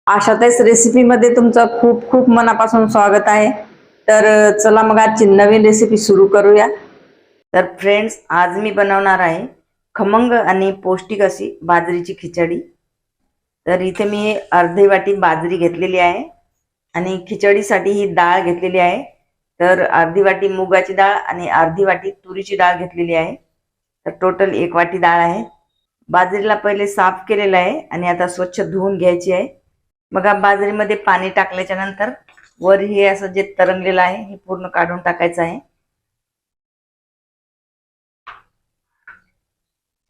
आशाताईच रेसिपीमध्ये तुमचं खूप खूप मनापासून स्वागत आहे। तर चला मग आजची नवीन रेसिपी सुरू करूया। तर फ्रेंड्स, आज मी बनवणार आहे खमंग आणि पौष्टिक अशी बाजरीची खिचडी। तर इथे मी अर्धी वाटी बाजरी घेतलेली आहे आणि खिचडीसाठी ही डाळ घेतलेली आहे। तर अर्धी वाटी मुगाची डाळ आणि अर्धी वाटी तुरीची डाळ घेतलेली आहे। तर टोटल 1 वाटी डाळ आहे। बाजरीला पहिले साफ केलेलं आहे आणि आता स्वच्छ धुवून घ्यायची आहे। बघा, बाजरीमध्ये पाणी टाकल्याच्या नंतर वर हे असं जे तरंगलेलं आहे हे पूर्ण काढून टाकायचं आहे।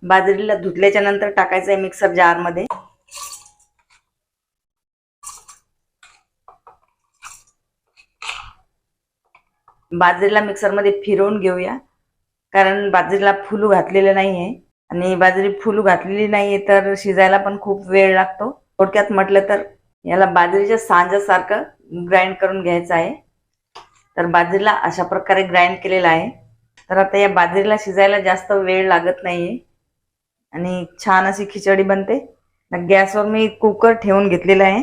बाजरीला धुतल्याच्या नंतर टाकायचं आहे मिक्सर जार मध्ये। बाजरीला मिक्सर मध्ये फिरवून घेऊया, कारण बाजरीला फुलू घातलेलं नाहीये आणि बाजरी फुलू घातलेली नाहीये तर शिजायला पण खूप वेळ लागतो। थोडक्यात म्हटलं तर याला बाजरीच्या सांजासारखं ग्राइंड करून घ्यायचं आहे। तर बाजरीला अशा प्रकारे ग्राइंड केलेला आहे। तर आता या बाजरीला शिजायला जास्त वेळ लागत नाहीये आणि छान अशी खिचडी बनते। गॅसवर मी कुकर ठेवून घेतलेला आहे।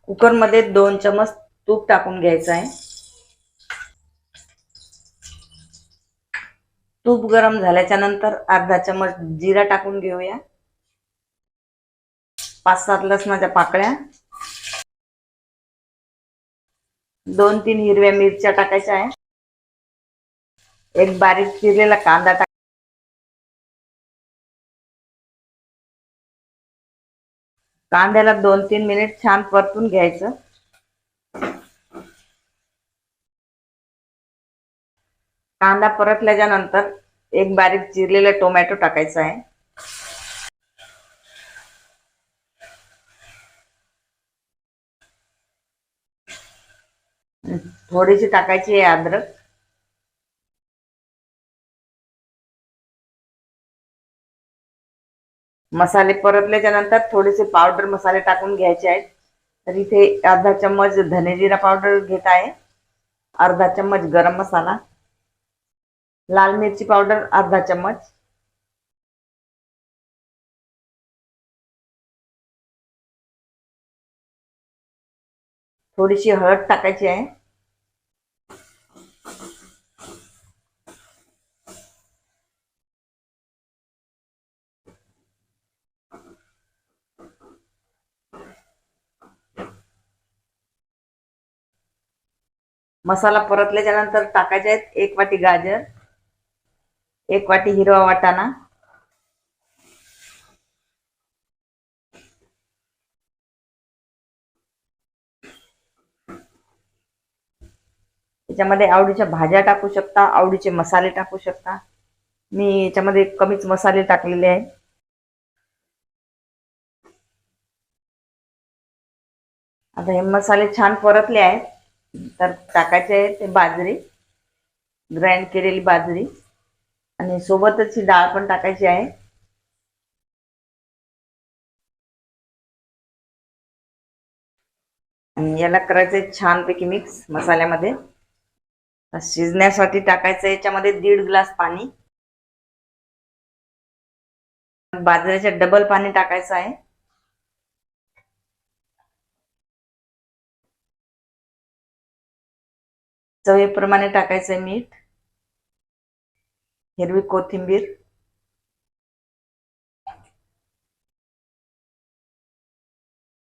कुकर मध्ये 2 चमच तूप टाकून घ्यायचं आहे। तूप गरम झाल्याच्या नंतर अर्धा चमच जिरा टाकून घेऊया। 5-7 लसणाच्या पाकळ्या, 2-3 हिरव्या मिरच्या टाकायच्या आहे। एक बारीक चिरलेला कांदा टाक, कांद्याला 2-3 मिनिट छान परतून घ्यायचं। कांदा परतल्याच्या नंतर एक बारीक चिरलेला टोमॅटो टाकायचा आहे। थोडीशी टाकायची आहे अद्रक। मसाले परतल्याच्या नंतर थोडेसे पावडर मसाले टाकून घ्यायचे आहेत। तर इथे अर्धा चम्मच धने जिरा पावडर घेत आहे, अर्धा चम्मच गरम मसाला, लाल मिरची पावडर अर्धा चम्मच, थोडीशी हळद टाकायची आहे। मसाला परतल्याच्या नंतर टाकायचे आहेत 1 वाटी गाजर, 1 वाटी हिरवा वाटाणा, याच्यामध्ये आवडीच्या भाज्या टाकू शकता, आवडीचे मसाले टाकू शकता। मी याच्यामध्ये कमीच मसाले टाकलेले आहेत। आता हे मसाले छान परतले आहेत, तर टाकायचे आहे ते बाजरी, ग्राइंड केलेली बाजरी, आणि सोबतच ही डाळ पण टाकायची आहे। आणि याला करायचंय छानपैकी मिक्स मसाल्यामध्ये। शिजण्यासाठी टाकायचं याच्यामध्ये 1.5 ग्लास पाणी, बाजरीच्या डबल पाणी टाकायचं आहे। चवीप्रमाणे टाकायचंय मीठ, हिरवी कोथिंबीर,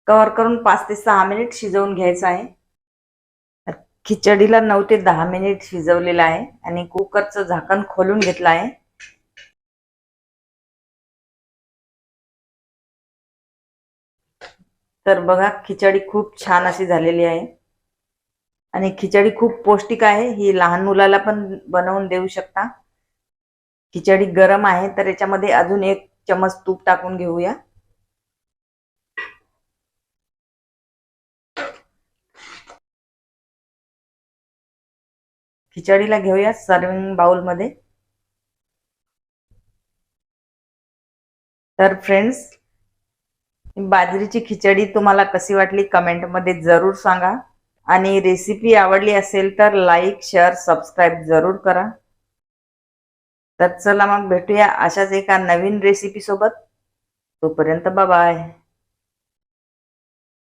कव्हर करून 5 ते 6 मिनिट शिजवून घ्यायचं आहे। खिचडीला 9 ते 10 मिनिट शिजवलेलं आहे आणि कुकरचं झाकण खोलून घेतलं आहे। तर बघा, खिचडी खूप छान अशी झालेली आहे आणि खिचडी खूप पौष्टिक आहे। ही लहान मुलाला पण बनवून देऊ शकता। खिचडी गरम आहे तर याच्यामध्ये अजून 1 चमच तूप टाकून घेऊया। खिचडीला घेऊया सर्विंग बाउल मध्ये। तर फ्रेंड्स, बाजरीची खिचडी तुम्हाला कशी वाटली कमेंट मध्ये जरूर सांगा आणि रेसिपी आवडली असेल तर लाईक, शेअर, सबस्क्राइब जरूर करा। तर चला मग भेटूया अशाच एका नवीन रेसिपी सोबत। तोपर्यंत बाय बाय।